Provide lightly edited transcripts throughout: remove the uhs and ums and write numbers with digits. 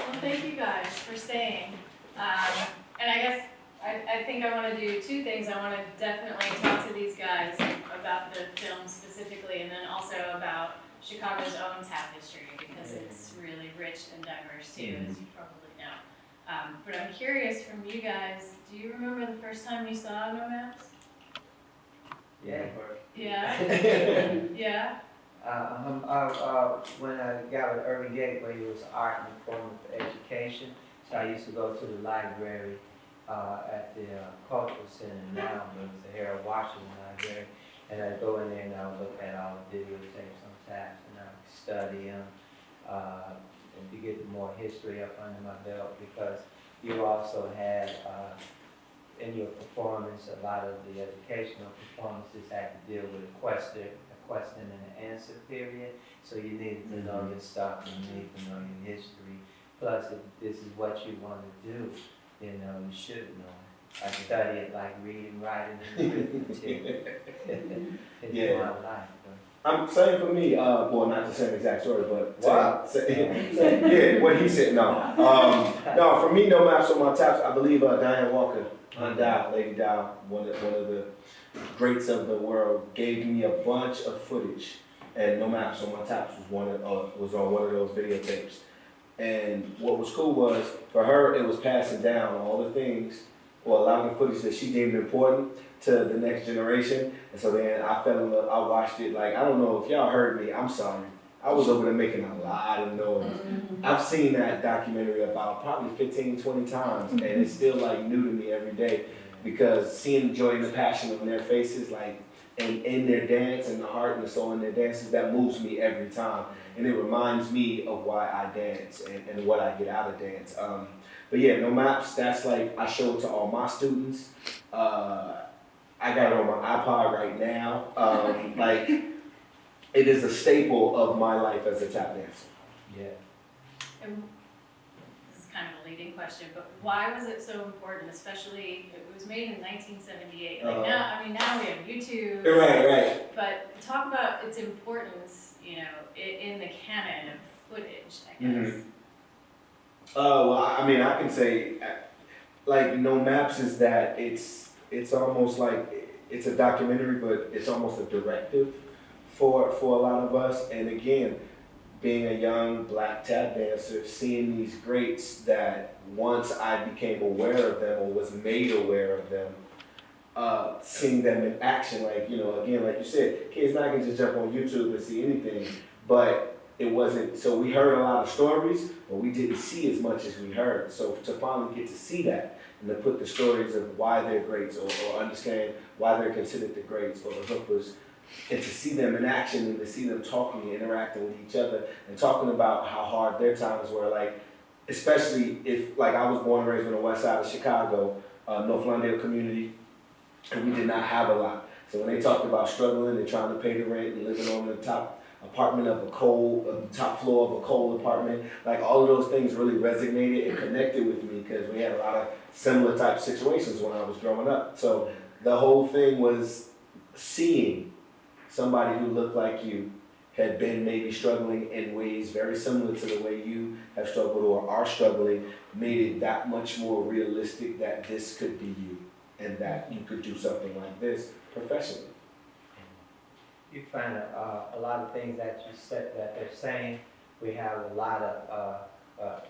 Well, thank you guys for staying. And I guess I think I want to do two things. I want to definitely talk to these guys about the film specifically, and then also about Chicago's own tap history, because it's really rich and diverse too, as you probably know. But I'm curious from you guys, do you remember the first time you saw No Maps? Yeah. Yeah? Yeah? When I got with Urban Gateway, it was art and form of education. So I used to go to the library at the cultural center now, it was the Harold Washington Library. And I'd go in there and I would look at all the videotapes on taps and I would study them and to get more history up under my belt, because you also had in your performance, a lot of the educational performances had to deal with a question and an answer period. So you needed to know your stuff and you need to know your history. Plus, if this is what you want to do, you know, you should know. I study it like reading, writing, and arithmetic. It's my life. I'm saying for me, well, not the same exact story, but yeah, what he said. No, no. For me, No Maps on My Taps. I believe Diane Walker, Lady Dow, one of the greats of the world, gave me a bunch of footage, and No Maps on My Taps was on one of those videotapes. And what was cool was, for her, it was passing down all the things, or a lot of the footage that she deemed important to the next generation. And so then I fell in love. I watched it. Like, I don't know if y'all heard me, I'm sorry. I was over there making a lot of noise. I've seen that documentary about probably 15, 20 times, and it's still like new to me every day, because seeing the joy and the passion on their faces, like, and in their dance and the heart and the soul in their dances, that moves me every time. And it reminds me of why I dance and what I get out of dance. But yeah, No Maps, that's like, I show it to all my students. I got it on my iPod right now. Like, it is a staple of my life as a tap dancer. Yeah. And this is kind of a leading question, but why was it so important, especially, it was made in 1978. Like now, I mean, now we have YouTube. Right. But talk about its importance, you know, in the canon of footage, I guess. Mm-hmm. Well, I mean, I can say, like, No Maps is that it's almost like, it's a documentary, but it's almost a directive for a lot of us. And again, being a young black tap dancer, seeing these greats that once I became aware of them or was made aware of them, seeing them in action, like, you know, again, like you said, kids now can just jump on YouTube and see anything, but it wasn't, so we heard a lot of stories, but we didn't see as much as we heard. So to finally get to see that and to put the stories of why they're greats, or understand why they're considered the greats or the hoopers, and to see them in action and to see them talking and interacting with each other and talking about how hard their times were, like, especially if, like, I was born and raised on the west side of Chicago, North Lawndale community, and we did not have a lot. So when they talked about struggling and trying to pay the rent and living on the top apartment of the top floor of a coal apartment, like, all of those things really resonated and connected with me, because we had a lot of similar type situations when I was growing up. So the whole thing was seeing somebody who looked like you, had been maybe struggling in ways very similar to the way you have struggled or are struggling, made it that much more realistic that this could be you and that you could do something like this professionally. You find a lot of things that you said that they're saying. We have a lot of,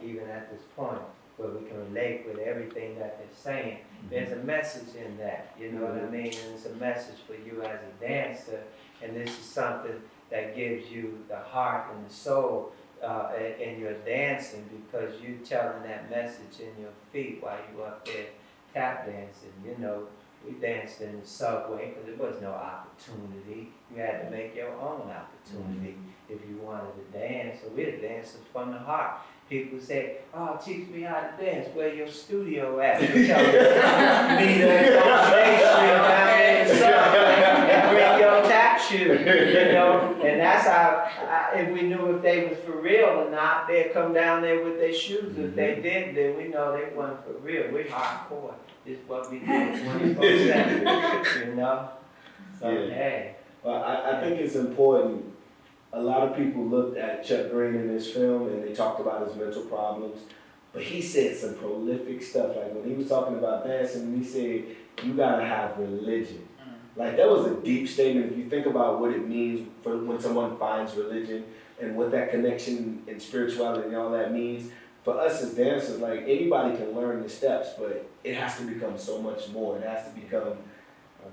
even at this point, where we can relate with everything that they're saying. There's a message in that, you know what I mean? And it's a message for you as a dancer, and this is something that gives you the heart and the soul in your dancing, because you're telling that message in your feet while you up there tap dancing. You know, we danced in the subway because there was no opportunity. You had to make your own opportunity if you wanted to dance. So we're dancing from the heart. People say, "Oh, teach me how to dance. Where your studio at?" We tell them, meet us on State Street down there in Subway and bring your tap shoes, you know. And that's how, if we knew if they was for real or not, they'd come down there with their shoes. If they didn't, then we know they wasn't for real. We're hardcore. This is what we do 24/7, you know. So hey. Well, I think it's important. A lot of people looked at Chuck Green in this film and they talked about his mental problems. But he said some prolific stuff. Like when he was talking about dancing, he said, you gotta have religion. Like that was a deep statement. If you think about what it means for when someone finds religion and what that connection and spirituality and all that means, for us as dancers, like anybody can learn the steps, but it has to become so much more. It has to become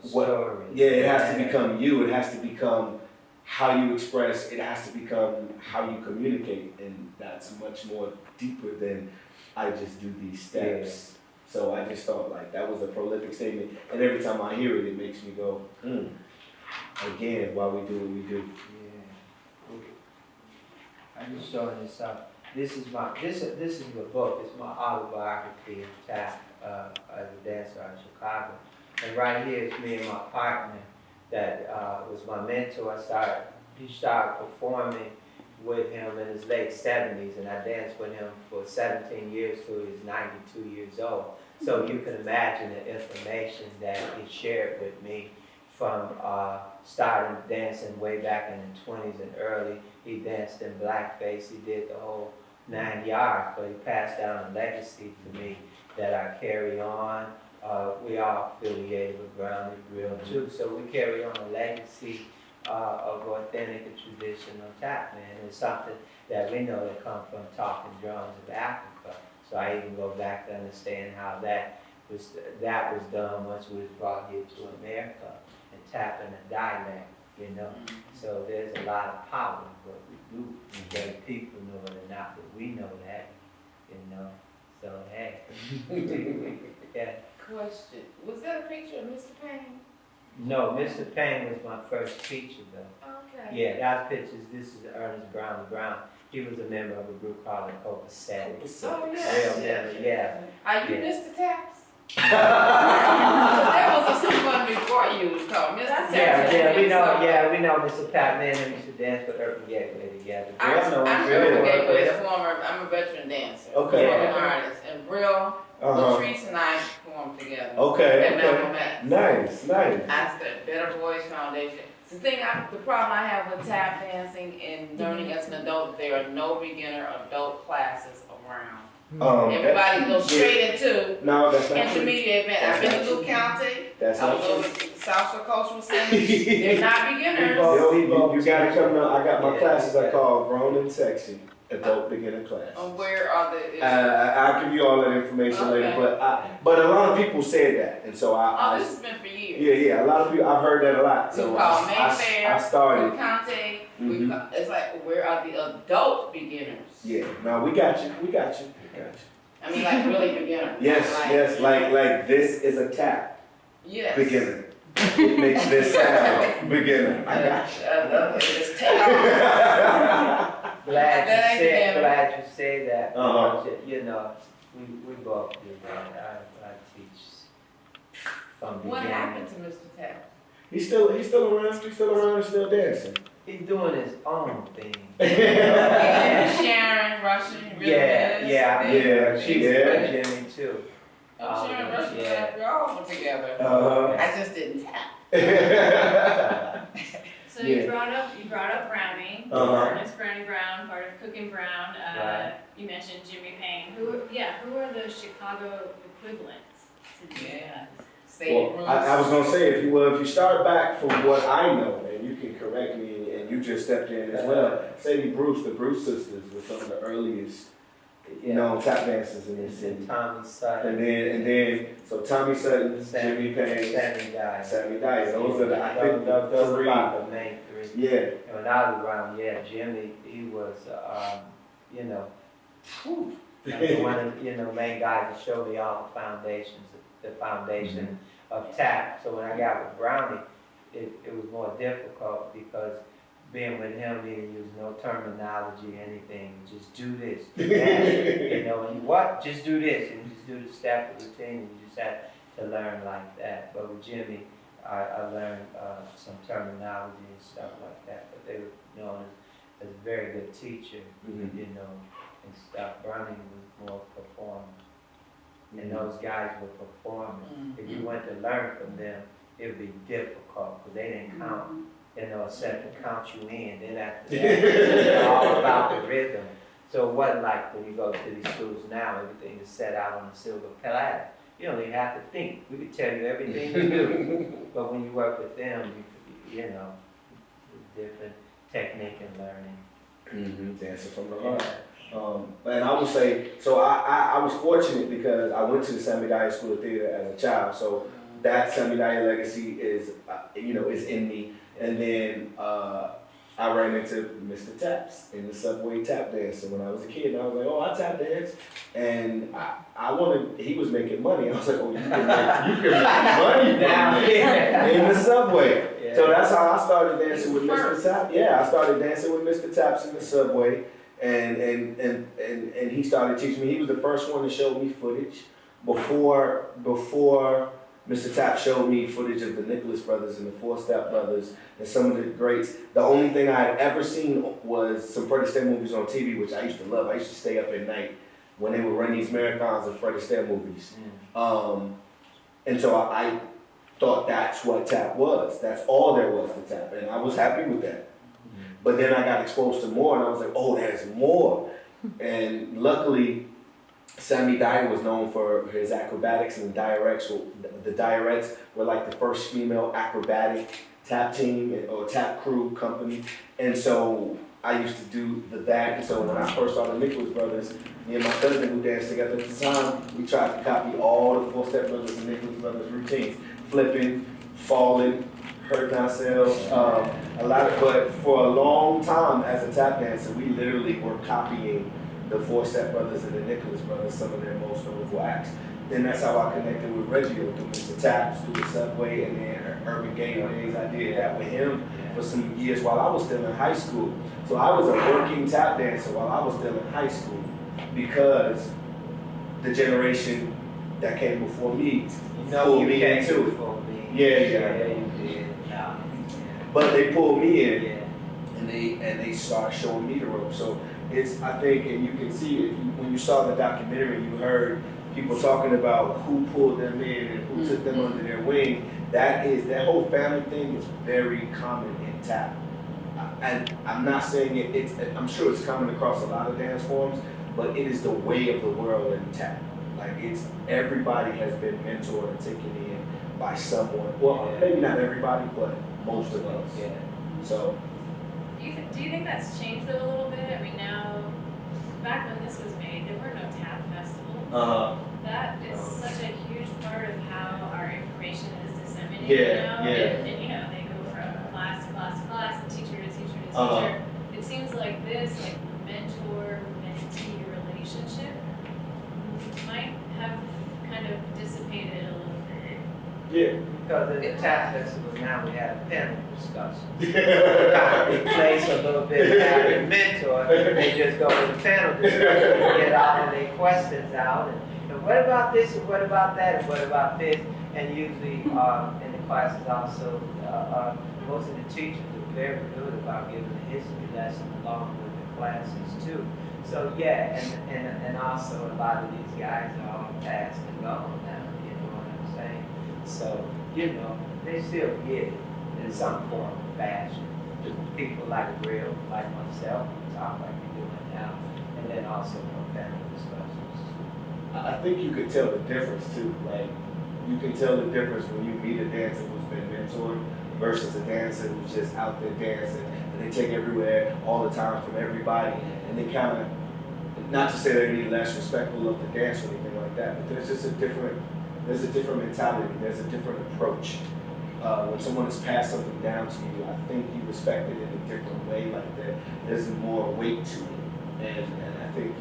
it has to become you. It has to become how you express. It has to become how you communicate, and that's much more deeper than I just do these steps. So I just thought like that was a prolific statement, and every time I hear it, it makes me go, again, why we do what we do. Yeah. I'm just showing this up. This is the book. It's my autobiography of Tap as a dancer out of Chicago. And right here is me and my partner that was my mentor. He started performing with him in his late 70s, and I danced with him for 17 years till he was 92 years old. So you can imagine the information that he shared with me from starting dancing way back in the 20s and early. He danced in blackface, he did the whole 9 yards, but he passed down a legacy to me that I carry on. We are affiliated with Brownie Bril too, so we carry on a legacy of authentic and traditional tap, man. It's something that we know that comes from talking drums of Africa. So I even go back to understand how that was done once we was brought here to America and tapping a dialect, you know. So there's a lot of power in what we do, whether people know it or not, but we know that, you know. So hey, yeah. Question, was that a picture of Mr. Payne? No, Mr. Payne was my first teacher though. Okay. Yeah, that's pictures. This is Ernest Brown. He was a member of a group called the Copacetic. Oh, Real member, yeah. Are you Yeah. Mr. Taps? There was someone before you was called Mr. Taps. We know Mr. Patman and Mr. Dance with Urban Gateway together. I'm Bril, I'm a veteran dancer. Okay. Performing artist. And Bril, Latrice and I performed together. Okay. At Malcolm X. Nice. I said Better Voice Foundation. The problem I have with tap dancing and learning as an adult, there are no beginner adult classes around. Everybody goes straight into No, that's not true. intermediate event. I've been to Luke County. That's I not was true. over at South Shore Cultural Center. They're not beginners. Yo, you gotta come to, I got my classes I call Grown and Sexy Adult Beginner Class. Where are the? I'll give you all that information later, but a lot of people said that, and so This has been for years. yeah, a lot of people, I've heard that a lot, so We call Mayfair, I started. Luke County. Mhm. It's like, where are the adult beginners? Yeah, no, we got you. I mean, like really beginners. Yes, like this is a tap Yes. beginner. It makes this sound beginner. I got you. I love it. It's terrible. Glad you say that. Uh-huh. You know, we both do that. I teach from beginning. What happened to Mr. Tapp? He's still around, still dancing. He's doing his own thing. Sharon Russian, really is. Yeah. She's with Jimmy too. Sharon Russian, Yeah. we're all together. I just didn't tap. So you brought up Brownie, Ernest Brownie Brown, part of Cooking Brown. Right. You mentioned Jimmy Payne. Who are the Chicago equivalents to these guys? Well, I was gonna say if you start back from what I know, and you can correct me, and you just stepped in as well. Sadie Bruce, the Bruce sisters, were some of the earliest known tap dancers in this city. Tommy Sutton. And then so Tommy Sutton, Jimmy Payne, Sammy Dice. Those are the I think those the three. about the main three. Yeah. And when I was around, Jimmy, he was, one of the main guys to show me all the foundation of tap. So when I got with Brownie, it was more difficult because being with him, he didn't use no terminology or anything. Just do this, do that. And just do this, and just do the step of routine, and you just had to learn like that. But with Jimmy, I learned some terminology and stuff like that. But they were known as a very good teacher, and stuff. Brownie was more performing. And those guys were performing. If you went to learn from them, it would be difficult because they didn't count, except to count you in. Then after that, it's all about the rhythm. So it wasn't like when you go to these schools now, everything is set out on a silver platter. You don't even have to think. We could tell you everything to do. But when you work with them, you know, different technique and learning. Dancing from the heart. And I would say, so I was fortunate because I went to the San Medalla School of Theater as a child. So that San Medalla legacy is, is in me. And then I ran into Mr. Taps in the subway tap dance. And when I was a kid, I was like, oh, I tap dance. And I wanted, he was making money. I was like, oh, you can make money now in the subway. Yeah. So that's how I started dancing with Mr. Taps. Yeah, I started dancing with Mr. Taps in the subway. And he started teaching me. He was the first one to show me footage before Mr. Tapp showed me footage of the Nicholas Brothers and the Four Step Brothers and some of the greats. The only thing I had ever seen was some Fred Astaire movies on TV, which I used to love. I used to stay up at night when they would run these marathons of Fred Astaire movies. And so I thought that's what tap was. That's all there was to tap, and I was happy with that. But then I got exposed to more, and I was like, oh, there's more. And luckily, Sammy Dyer was known for his acrobatics, and the Dyerettes were like the first female acrobatic tap team or tap crew company. And so I used to do that. And so when I first saw the Nicholas Brothers, me and my cousin who danced together at the time, we tried to copy all the Four Step Brothers and Nicholas Brothers routines. Flipping, falling, hurting ourselves, but for a long time as a tap dancer, we literally were copying the Four Step Brothers and the Nicholas Brothers, some of their most notable acts. Then that's how I connected with Reggio through Mr. Taps, through the subway, and then Urban Game Days. I did that with him for some years while I was still in high school. So I was a working tap dancer while I was still in high school because the generation that came before me pulled me into it. Yeah, you did. But they pulled me in, and they started showing me the ropes. So it's, I think, and you can see it when you saw the documentary, you heard people talking about who pulled them in and who took them under their wing. That whole family thing is very common in tap. And I'm not saying I'm sure it's common across a lot of dance forms, but it is the way of the world in tap. Like everybody has been mentored and taken in by someone. Well, maybe not everybody, but most of us. Yeah. So. Do you think that's changed though a little bit? I mean, now, back when this was made, there were no tap festivals. That is such a huge part of how our information is disseminated now. And they go from class to class to class, and teacher to teacher to teacher. It seems like this, like mentor-mentee relationship might have kind of dissipated a little bit. Yeah. Because at the tap festival now we have panel discussions. Kind of replace a little bit of having a mentor. They just go with the panel discussion and get all of their questions out. And what about this, and what about that, and what about this? And usually in the classes also, most of the teachers are very good about giving a history lesson along with the classes too. So yeah, and also a lot of these guys are all past and gone now, you know what I'm saying? So, they still get it in some form of fashion. Just people like Bril, like myself, who talk like we're doing now, and then also panel discussions. I think you could tell the difference too. Like, you can tell the difference when you meet a dancer who's been mentored versus a dancer who's just out there dancing, and they take everywhere all the time from everybody, and they kind of, not to say they're any less respectful of the dance or anything like that, but there's a different mentality, there's a different approach. When someone has passed something down to you, I think you respect it in a different way, like that. There's more weight to it, and I think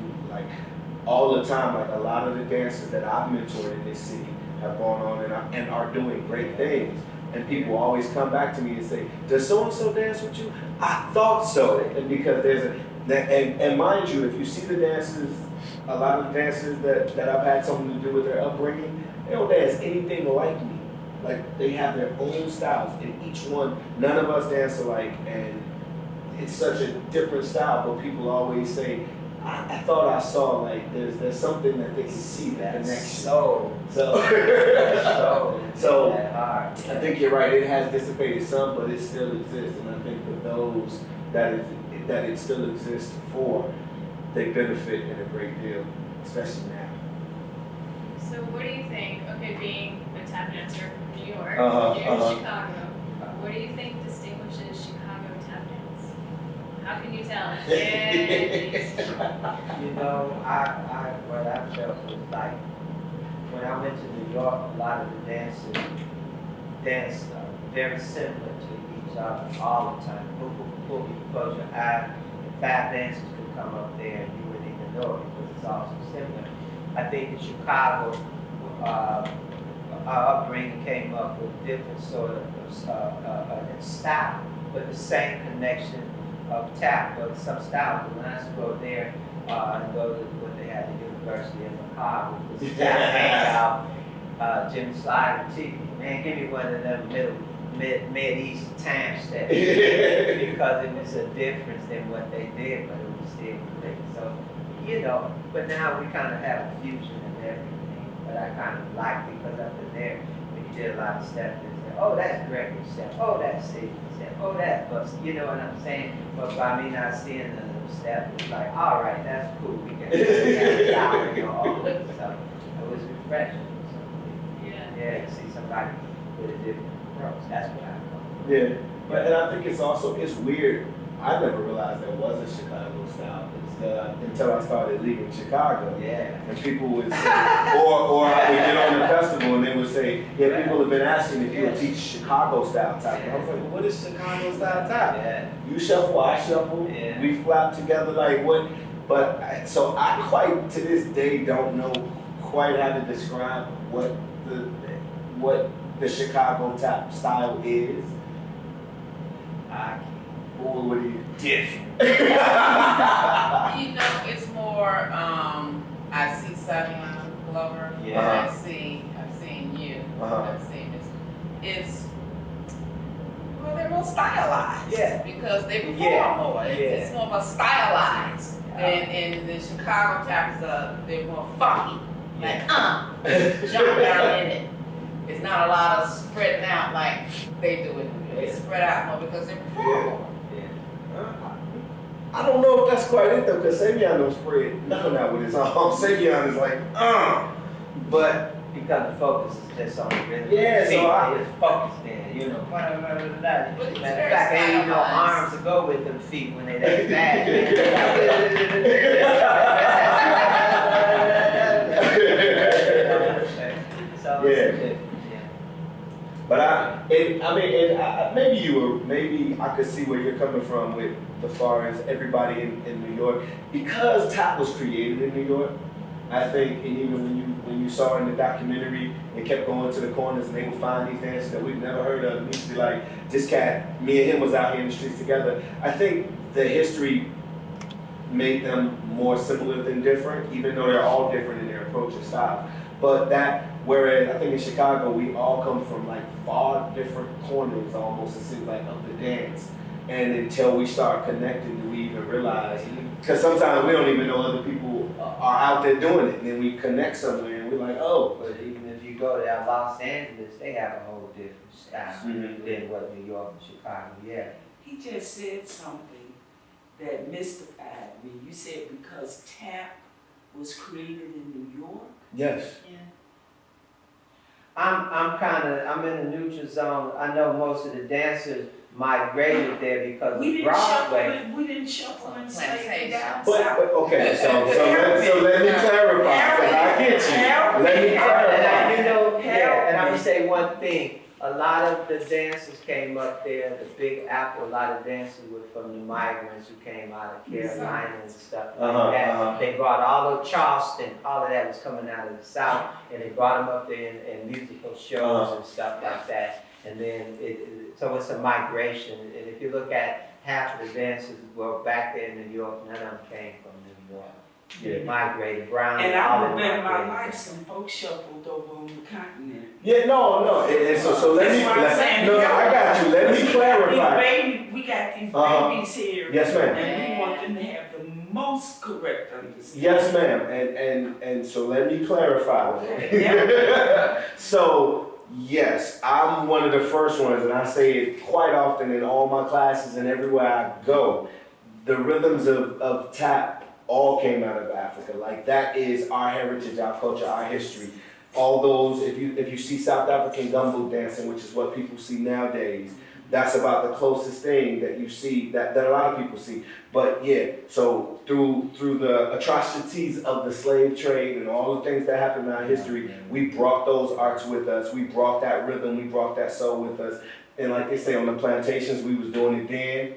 all the time, like a lot of the dancers that I've mentored in this city have gone on and are doing great things. And people always come back to me and say, does so-and-so dance with you? I thought so. And because and mind you, if you see the dancers, a lot of the dancers that I've had something to do with their upbringing, they don't dance anything like me. Like, they have their own styles, and each one, none of us dance alike, and it's such a different style, but people always say, I thought I saw, like, there's something that they can see that connection. So I think you're right, it has dissipated some, but it still exists, and I think for those that it still exists for, they benefit in a great deal, especially now. So what do you think, okay, being a tap dancer from New York, Uh-huh, here in uh-huh. Chicago, what do you think distinguishes Chicago tap dance? How can you tell? Yeah, You know, what I felt was like, when I went to New York, a lot of the dancers dance very similar to each other all the time. Boom, boom, boom, you close your eyes, and 5 dancers could come up there and you wouldn't even know it because it's all so similar. I think in Chicago, our upbringing came up with different sort of style, but the same connection of tap, but some style. But when I used to go there and go to what they had at the University of Chicago, was tap hangout, Jim Slide and TV. Man, give me one of them mid-east time steps because it was a difference than what they did, but it was still great. So, you know, but now we kind of have a fusion of everything. But I kind of like because up in there, when you did a lot of steps, they say, oh, that's Gregory step, oh, that's Steve step, oh, that's Bust. You know what I'm saying? But by me not seeing the step, it's like, all right, that's cool. We can style, you know, all this stuff. It was refreshing. So, yeah, to see somebody with a different approach. That's what I thought. Yeah, but and I think it's weird. I never realized there was a Chicago style until I started leaving Chicago. Yeah. And people would say, or I would get on the festival and they would say, yeah, people have been asking if you would teach Chicago style tap. And I was like, well, what is Chicago style tap? Yeah. You shuffle, I shuffle, we flap together, like what? But so I quite to this day don't know quite how to describe what the Chicago tap style is. Or what do you Different. You know, it's more, I see Savion Glover, Yeah. I've seen you, Uh-huh. I've seen this. Well, they're more stylized. Yeah. Because they perform Yeah. more. Yeah. It's more of a stylized. And the Chicago taps, they're more funky. Like, jump down in it. It's not a lot of spreading out like they do it. They spread out more because they perform more. I don't know if that's quite it though, because Savion don't spread nothing out with his arm. Savion is like, but Because the focus is just on the rhythm. Yeah, so it's focused there, you know. Matter But of it's fact, very there ain't no stylized. arms to go with them feet when they that fast. So it's Yeah. different, But maybe I could see where you're coming from with the far as everybody in New York, because tap was created in New York. I think, and even when you saw in the documentary, they kept going to the corners and they would find these dancers that we've never heard of. And we used to be like, this cat, me and him was out here in the streets together. I think the history made them more similar than different, even though they're all different in their approach and style. But whereas I think in Chicago, we all come from like far different corners almost, it seems like, of the dance. And until we start connecting, do we even realize, because sometimes we don't even know other people are out there doing it. And then we connect somewhere and we're like, oh. But even if you go to Los Angeles, they have a whole different style than what New York and Chicago, yeah. He just said something that mystified me. You said because tap was created in New York? Yes. I'm in the neutral zone. I know most of the dancers migrated there because of Broadway. We didn't shuffle and slay down But south. okay, so let me clarify, because I get you. Let me clarify. And I'm gonna say one thing. A lot of the dancers came up there, the Big Apple, a lot of dancers were from the migrants who came out of Carolina and stuff like that. They brought all of Charleston, all of that was coming out of the South, and they brought them up there in musical shows and stuff like that. And then, so it's a migration. And if you look at half of the dancers, well, back there in New York, none of them came from New York. They migrated, Brown. And all I of them remember my migrated. life, some folks shuffled over on the continent. Yeah, no. And so let me, That's what I'm saying. no, I got you. Let me clarify. We got these babies here. Yes, ma'am. And we want them to have the most correct understanding. Yes, ma'am. And so let me clarify. So, yes, I'm one of the first ones, and I say it quite often in all my classes and everywhere I go. The rhythms of tap all came out of Africa. Like that is our heritage, our culture, our history. All those, if you see South African gumbo dancing, which is what people see nowadays, that's about the closest thing that you see, that a lot of people see. But yeah, so through the atrocities of the slave trade and all the things that happened in our history, we brought those arts with us. We brought that rhythm, we brought that soul with us. And like they say on the plantations, we was doing it then.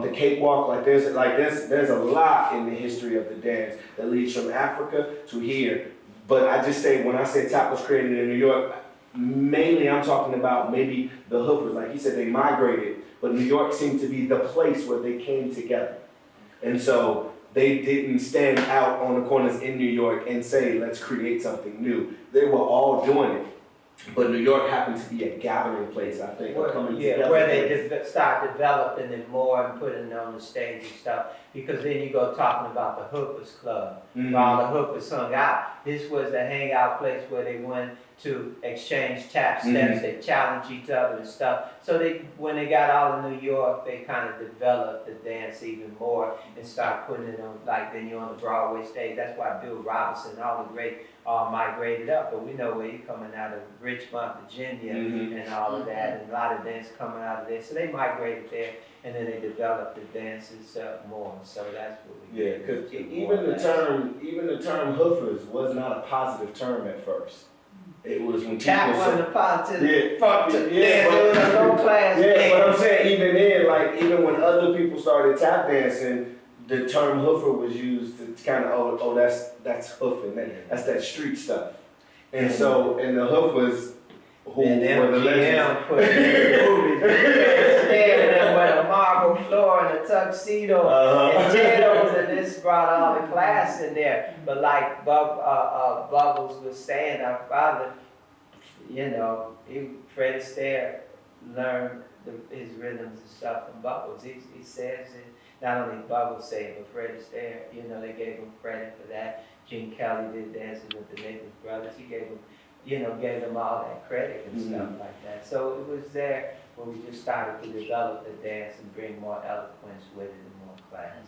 The cakewalk, there's a lot in the history of the dance that leads from Africa to here. But I just say, when I say tap was created in New York, mainly I'm talking about maybe the hoofers. Like he said, they migrated, but New York seemed to be the place where they came together. And so they didn't stand out on the corners in New York and say, let's create something new. They were all doing it. But New York happened to be a gathering place, I think, Where, coming together. where they start developing it more and putting it on the stage and stuff. Because then you go talking about the Hoopers Club, where all the hoopers hung out. This was the hangout place where they went to exchange tap steps, they challenge each other and stuff. So when they got out of New York, they kind of developed the dance even more and start putting it on, like then you're on the Broadway stage. That's why Bill Robinson, all the great migrated up, but we know where he's coming out of Richmond, Virginia, and all of that, and a lot of dance coming out of there. So they migrated there, and then they developed the dances more. So that's what we Yeah, because even the term hoofers was not a positive term at first. It was when tap people wasn't a positive. it was a low class. Yeah, but I'm saying even then, even when other people started tap dancing, the term hoofer was used to kind of, that's hoofing, that's that street stuff. And so, and the hoofers who were the legends. Put in the movies, standing with a marble floor and a tuxedo and tails, and this brought all the class in there. But like Bubbles was saying, our father, Fred Astaire learned his rhythms and stuff from Bubbles. He says it. Not only Bubbles say it, but Fred Astaire, they gave him credit for that. Gene Kelly did dances with the Nicholas brothers. He gave them all that credit and stuff like that. So it was there when we just started to develop the dance and bring more eloquence with it and more class.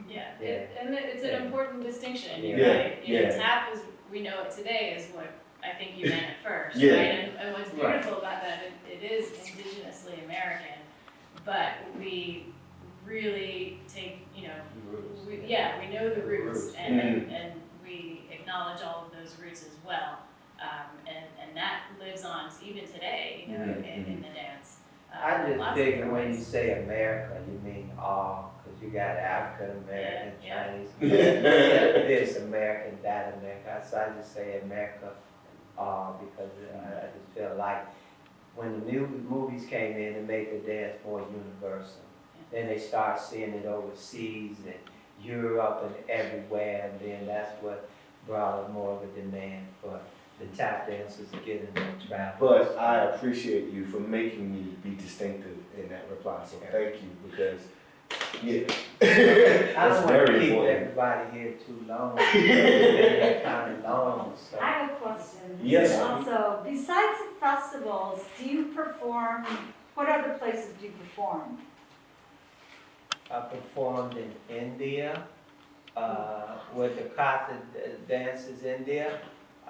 Yeah, it's an important distinction. Yeah. You're right. Yeah. Tap, as we know it today, is what I think you meant at first, Yeah. right? And what's beautiful about that, it is indigenously American, but we really take, we know the roots, and we acknowledge all of those roots as well, and that lives on even today, in the dance. I just lots of figure different when you ways. say America, you mean all, because you got African American, Yeah. Chinese, this American, that America. So I just say America all because I just feel like when the new movies came in, it made the dance more universal. Then they start seeing it overseas and Europe and everywhere, and then that's what brought more of a demand for the tap dancers getting more travel. But I appreciate you for making me be distinctive in that reply, so thank you, because, I don't want to keep important. everybody here too long. They're kind of long, so. I have a question. Yes. Also, besides the festivals, do you perform, what other places do you perform? I performed in India, with the Katha dances in India.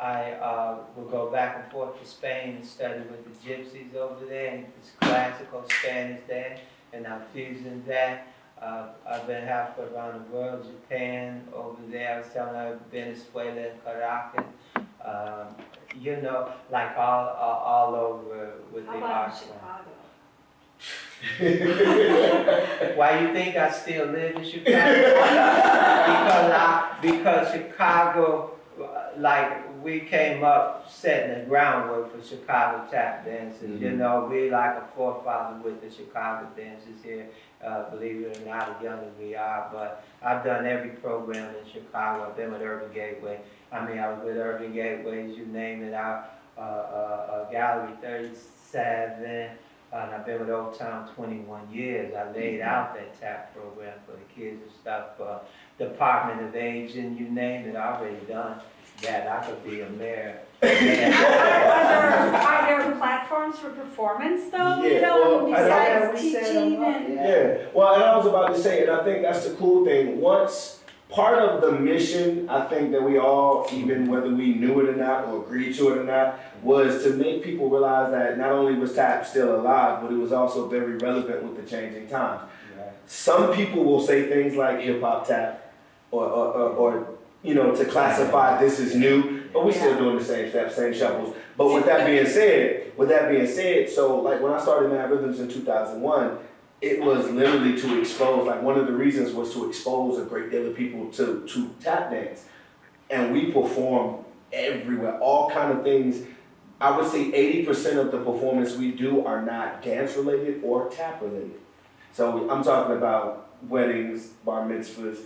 I would go back and forth to Spain and study with the gypsies over there, and it's classical Spanish dance, and I'm fusing that. I've been halfway around the world, Japan, over there, I was telling her, Venezuela and Caracas. Like all over with How the about art in form. Chicago? Why you think I still live in Chicago? because Chicago, we came up setting the groundwork for Chicago tap dances. We like a forefather with the Chicago dances here. Believe it or not, the younger we are, but I've done every program in Chicago. I've been with Urban Gateway. I was with Urban Gateways, you name it, Gallery 37. And I've been with Old Town 21 years. I laid out that tap program for the kids and stuff. Department of Aging, you name it, I already done that. I could be a mayor. Are there platforms for performance though? Yeah, Besides teaching and. Yeah, well, and I was about to say, and I think that's the cool thing. Once part of the mission, I think that we all, even whether we knew it or not or agreed to it or not, was to make people realize that not only was tap still alive, but it was also very relevant with the changing times. Right. Some people will say things like hip hop tap, or you know, to classify this as new, but we still doing the same steps, same shuffles. But with that being said, so like when I started Mad Rhythms in 2001, it was literally to expose, like one of the reasons was to expose a great deal of people to tap dance. And we perform everywhere, all kind of things. I would say 80% of the performance we do are not dance related or tap related. So I'm talking about weddings, bar mitzvahs,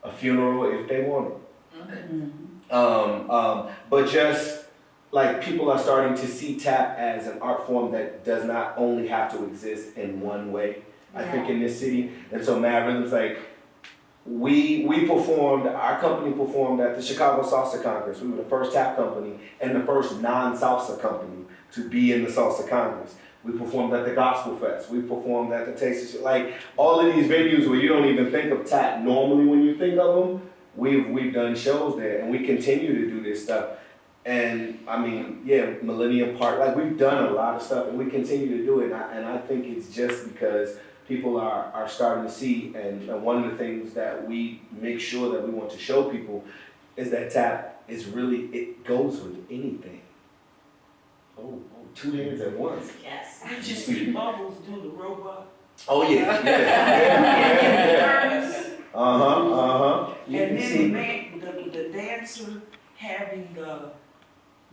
a funeral if they want it. But just like people are starting to see tap as an art form that does not only have to exist in one way, I think, in this city. And so Mad Rhythms, like, our company performed at the Chicago Salsa Congress. We were the first tap company and the first non-salsa company to be in the Salsa Congress. We performed at the Gospel Fest. We performed at the Taste of, like, all of these venues where you don't even think of tap normally when you think of them. We've done shows there, and we continue to do this stuff. And I mean, yeah, Millennium Park, like we've done a lot of stuff, and we continue to do it. And I think it's just because people are starting to see, and one of the things that we make sure that we want to show people is that tap is really, it goes with anything. Oh, two hands at once. Yes. Did you see Bubbles do the robot? Oh yeah. You And can then see. the dancer having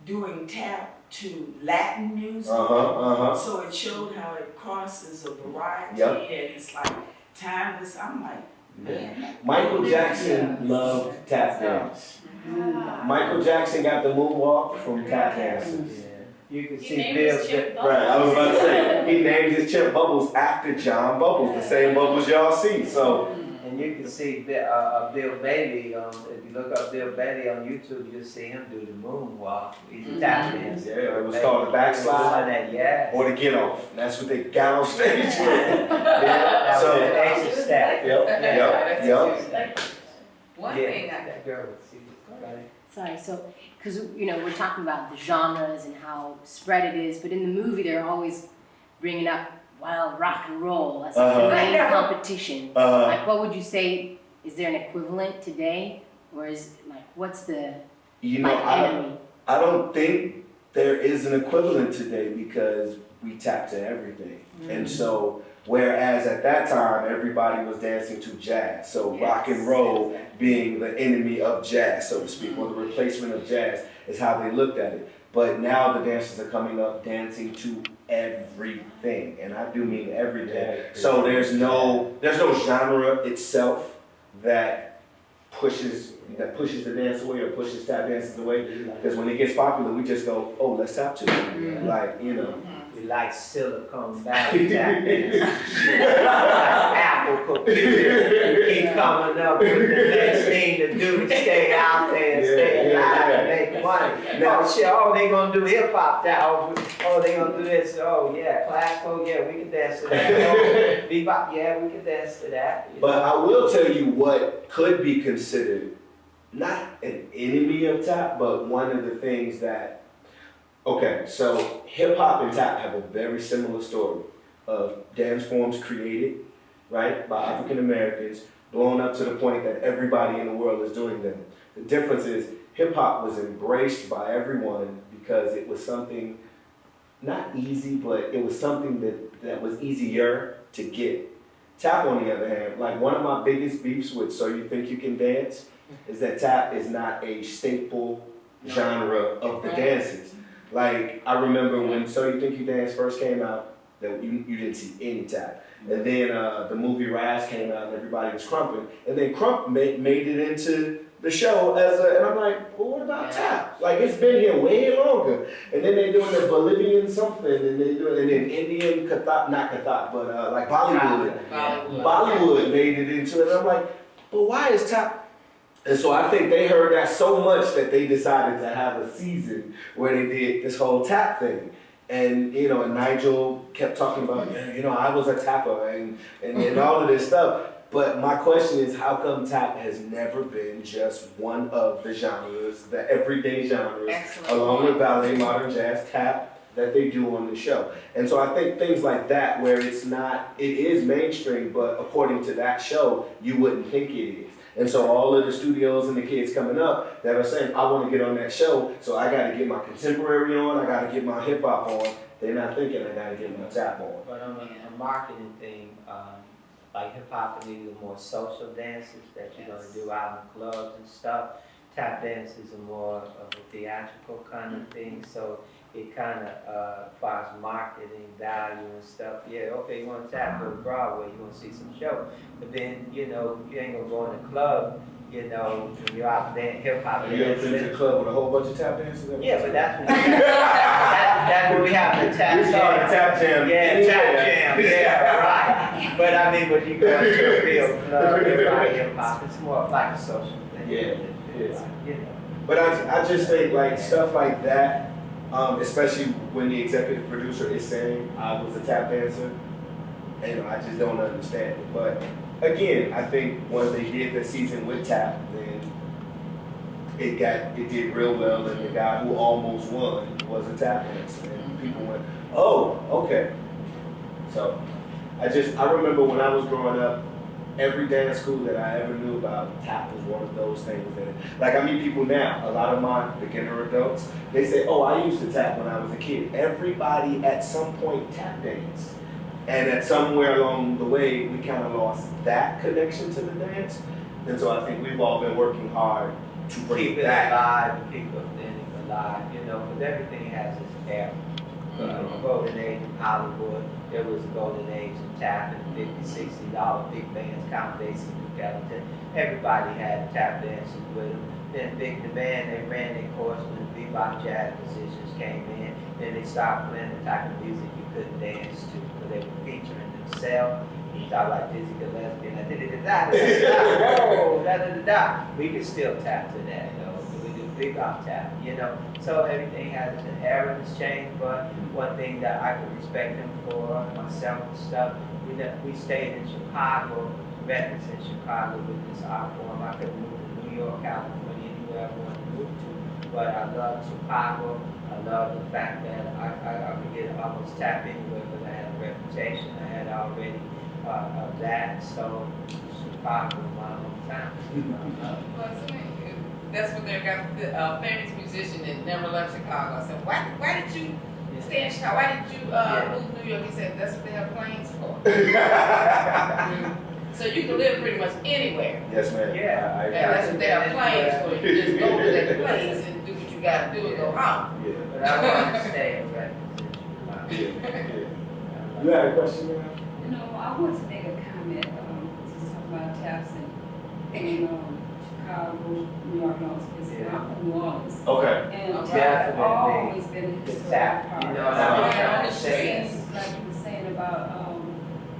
doing tap to Latin music. So it showed how it crosses a variety, Yep. and it's like timeless. I'm like, man. Michael Jackson loved tap dance. Michael Jackson got the moonwalk from tap dances. You can He see named Bill. his chip Right, I was about to Bubbles. say, he named his chip Bubbles after John Bubbles, the same Bubbles y'all see, so. And you can see Bill Bailey, if you look up Bill Bailey on YouTube, you'll see him do the moonwalk. He's a tap dancer. Yeah, it was called the backslide Yeah. or the get off. That's what they got on stage with. That So- was an extra step. Yep. One Yeah, thing that girl would see it. Sorry, so, because, you know, we're talking about the genres and how spread it is, but in the movie, they're always bringing up wild rock and roll as the main competition. Like, what would you say, is there an equivalent today? Or is, like, what's the, You know, enemy? I don't think there is an equivalent today because we tap to everything. And so, whereas at that time, everybody was dancing to jazz. So rock and roll being the enemy of jazz, so to speak, or the replacement of jazz is how they looked at it. But now the dancers are coming up dancing to everything, and I do mean everything. So there's no genre itself that pushes the dance away or pushes tap dances away. Because when it gets popular, we just go, oh, let's tap to it. Like, you know. We like Silicon Valley tap dance. Apple computer. Keep coming up with the next thing to do to stay out there and stay alive and make money. Now, shit, oh, they gonna do hip hop now. Oh, they gonna do this. Oh, yeah, classical, yeah, we can dance to that. Oh, bebop, yeah, we can dance to that. You But know? I will tell you what could be considered not an enemy of tap, but one of the things that, okay, so hip hop and tap have a very similar story of dance forms created, right, by African Americans, blown up to the point that everybody in the world is doing them. The difference is hip hop was embraced by everyone because it was something not easy, but it was something that was easier to get. Tap, on the other hand, like one of my biggest beefs with So You Think You Can Dance is that tap is not a staple genre of the dances. Like, I remember when So You Think You Dance first came out, that you didn't see any tap. And then the movie Raz came out and everybody was crumping. And then crump made it into the show and I'm like, well, what about tap? Like, it's been here way longer. And then they're doing the Bolivian something, and they're doing, and then Indian Kathak, not Kathak, but like Bollywood. Bollywood made it into it. And I'm like, but why is tap? And so I think they heard that so much that they decided to have a season where they did this whole tap thing. And, you know, and Nigel kept talking about, you know, I was a tapper and all of this stuff. But my question is, how come tap has never been just one of the genres, the everyday genres, Excellent. along with ballet, modern jazz, tap, that they do on the show? And so I think things like that, where it's not, it is mainstream, but according to that show, you wouldn't think it is. And so all of the studios and the kids coming up that are saying, I want to get on that show, so I got to get my contemporary on, I got to get my hip hop on. They're not thinking I got to get my tap on. But on a marketing thing, like hip hop and these are more social dances that you're gonna do out in clubs and stuff. Tap dances are more of a theatrical kind of thing, so it kind of, as far as marketing value and stuff, yeah, okay, you want to tap, go to Broadway, you want to see some show, but then, you know, you ain't gonna go in a club, you know, when you're out there hip hop. You ever been to the club with a whole bunch of tap dancers? Yeah, but that's when that's when we have the tap We saw the jam. tap jam. Yeah, tap jam, yeah, right. But I mean, when you go into a real club, hip hop, it's more like a social thing. Yeah, it is. You know. But I just think like stuff like that, especially when the executive producer is saying I was a tap dancer, you know, I just don't understand it. But again, I think when they did the season with tap, then it did real well, and the guy who almost won was a tap dancer, and people went, oh, okay. So I remember when I was growing up, every dance school that I ever knew about, tap was one of those things that, like I meet people now, a lot of my beginner adults, they say, oh, I used to tap when I was a kid. Everybody at some point tap danced. And at somewhere along the way, we kind of lost that connection to the dance. And so I think we've all been working hard to bring Keep it it back. alive, keep it alive, you know, because everything has its era. Golden age of Hollywood, there was a golden age of tap and $50, $60 big bands, Count Basie, Duke Ellington. Everybody had tap dances with them. Then big demand, they ran their course when the bebop jazz musicians came in. Then they started playing the type of music you couldn't dance to because they were featuring themselves. You thought like Dizzy Gillespie, and da-da-da-da-da-da-da. We could still tap to that, you know. We do bebop tap, you know. So everything has an era that's changed, but one thing that I could respect them for, myself and stuff, we stayed in Chicago, veterans in Chicago with this art form. I could move to New York, California, anywhere I wanted to move to, but I love Chicago. I love the fact that I could get almost tap anywhere because I had a reputation. I had already that, so Chicago was my hometown. That's what they got, the famous musician that never left Chicago. I said, why did you stay in Chicago? Why did you move to New York? He said, that's what they have planes for. So you can live pretty much anywhere. Yes, ma'am. Yeah. I And that's what they have planes for. You just go to that place and do what you gotta do and go home. Yeah. But I want to stay in veterans in Chicago. Yeah. You had a question, man? No, I want to make a comment, just talking about taps in Chicago, New York, and all this. I'm from New Orleans. Okay. And taps have Definitely. always been a The historic tap, part. you know, So, how I they understand, say like you were saying about,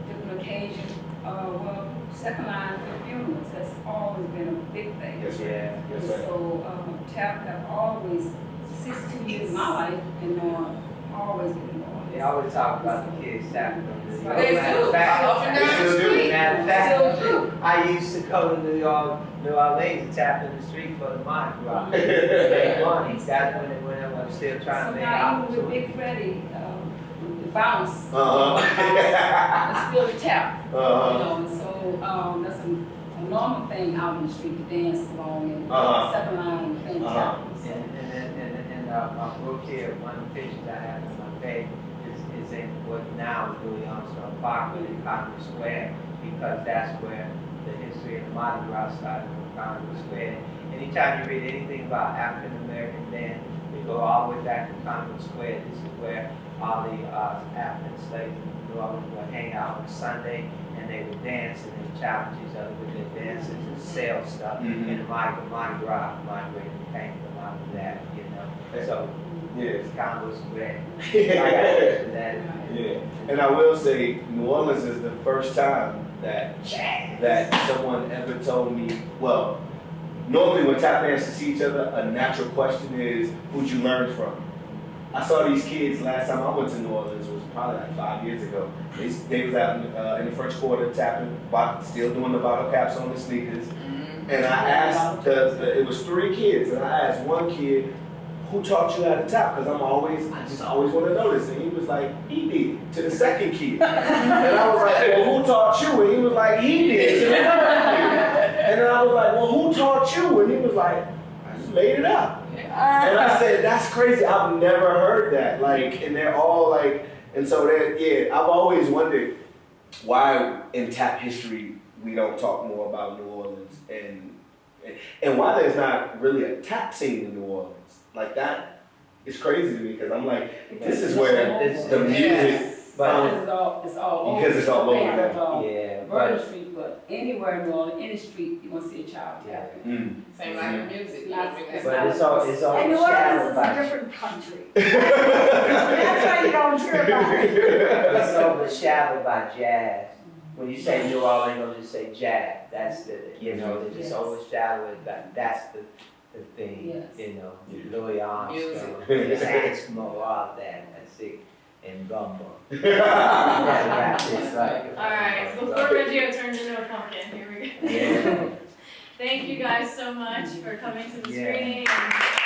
different occasions, well, second line for funerals, that's always been a big thing. Yes, ma'am. Yeah. Yes, And ma'am. so, tap have always, 62 years of my life, and always been involved. They always talk about the kids tapping on the They do. Matter of fact, Up and down the Still do. street. matter of fact, Still do. I used to go to New Orleans and tap in the street for the Mardi Gras. They won. That's when I'm still trying So to make now even with opportunity. Big Freddie, the bounce, Uh-huh. it's still a tap, you Uh-huh. know, and so, that's a normal thing out in the street to dance along and second line thing tap. So, And my book here, one of the pictures I have on my page is in what now is Louis Armstrong Park, but in Congress Square, because that's where the history of the Mardi Gras started from Congress Square. Anytime you read anything about African American dance, we go all the way back to Congress Square. This is where all the African slaves in New Orleans would hang out on Sunday, and they would dance and they would challenge each other with their dances and sell stuff. Mhm. And the Mardi Gras migrated came from out of that, you know. So Yes. it's Congress Square. I got pictures of that. Yeah. And I will say, New Orleans is the first time that someone ever told me, well, normally when tap dancers see each other, a natural question is, who'd you learn from? I saw these kids last time I went to New Orleans was probably like 5 years ago. They was out in the French Quarter tapping, still doing the bottle caps on the sneakers. And I asked, it was 3 kids, and I asked one kid, who taught you how to tap? Because I just always want to know this. And he was like, he did, to the second kid. And I was like, well, who taught you? And he was like, he did, to the third kid. And then I was like, well, who taught you? And he was like, I just made it up. And I said, that's crazy, I've never heard that. Like, and they're all like, and so I've always wondered why in tap history we don't talk more about New Orleans and why there's not really a tap scene in New Orleans. Like that is crazy to me because I'm like, this is where the music. But It's all over. Because it's all over. yeah, Murder but Street, but anywhere in New Orleans, any street, you gonna see a child tapping. Same like the music. but it's all And New Orleans shadowed is a by different country. That's why you don't hear about it. it's overshadowed by jazz. When you say New Orleans, you'll just say jazz. That's the they just Yes. overshadow it. That's the thing. Yes. Louis Armstrong, Music. Saxmo, all that. That's it. And gumbo. That's right. All right, before Reggio turns into a pumpkin, here we go. Yeah. Thank you guys so much for coming to the Yeah. screening. And